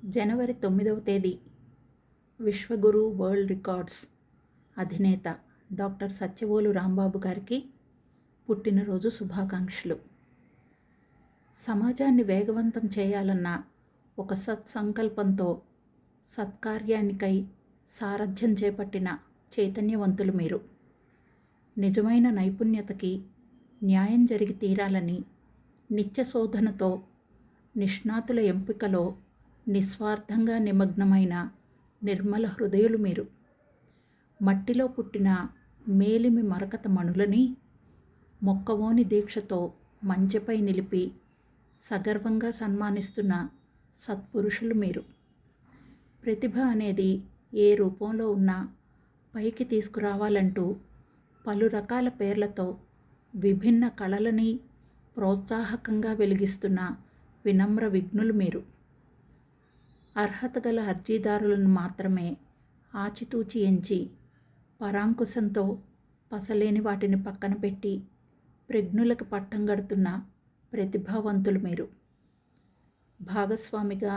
జనవరి 9వ తేదీ Vishwaguru world records అధినేత doctor Satyavolu Rambabu గారికి పుట్టినరోజు శుభాకాంక్షలు. సమాజాన్ని వేగవంతం చేయాలన్న ఒక సత్సంకల్పంతో సత్కార్యానికై సారథ్యం చేపట్టిన చైతన్యవంతులు మీరు. నిజమైన నైపుణ్యతకి న్యాయం జరిగి తీరాలని నిత్య శోధనతో నిష్ణాతుల ఎంపికలో నిస్వార్థంగా నిమగ్నమైన నిర్మల హృదయులు మీరు. మట్టిలో పుట్టిన మేలిమి మరకత మణులని మొక్కవోని దీక్షతో మంచెపై నిలిపి సగర్వంగా సన్మానిస్తున్న సత్పురుషులు మీరు. ప్రతిభ అనేది ఏ రూపంలో ఉన్నా పైకి తీసుకురావాలంటూ పలు రకాల పేర్లతో విభిన్న కళలని ప్రోత్సాహకంగా వెలిగిస్తున్న వినమ్ర విఘ్నులు మీరు. అర్హత గల అర్జీదారులను మాత్రమే ఆచితూచి ఎంచి పరాంకుశంతో పసలేని వాటిని పక్కన పెట్టి ప్రజ్ఞులకు పట్టం గడుతున్న ప్రతిభావంతులు మీరు. భాగస్వామిగా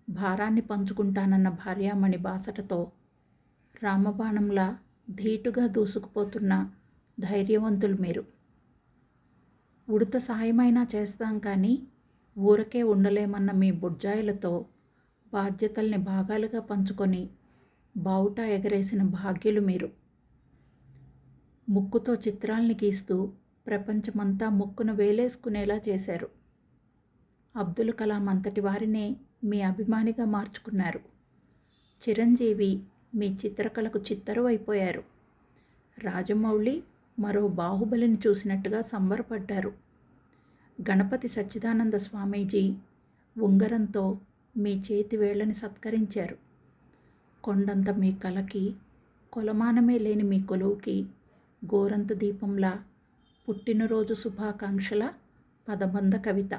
భారాన్ని పంచుకుంటానన్న భార్యామణి బాసటతో రామబాణంలా ధీటుగా దూసుకుపోతున్న ధైర్యవంతులు మీరు. ఉడత సాయమైనా చేస్తాం కానీ ఊరకే ఉండలేమన్న మీ బుడ్జాయిలతో బాధ్యతల్ని భాగాలుగా పంచుకొని బావుటా ఎగరేసిన భాగ్యులు మీరు. ముక్కుతో చిత్రాల్ని గీస్తూ ప్రపంచమంతా ముక్కున వేలేసుకునేలా చేశారు. అబ్దుల్ కలాం అంతటి వారినే మీ అభిమానిగా మార్చుకున్నారు. చిరంజీవి మీ చిత్రకళకు చిత్తరువైపోయారు. రాజమౌళి మరో బాహుబలిని చూసినట్టుగా సంబరపడ్డారు. గణపతి సచ్చిదానంద స్వామీజీ ఉంగరంతో మీ చేతి వేళ్ళని సత్కరించారు. కొండంత మీ కళకి కొలమానమే లేని మీ కొలువుకి గోరంత దీపంలా పుట్టినరోజు శుభాకాంక్షల పదబంధ కవిత.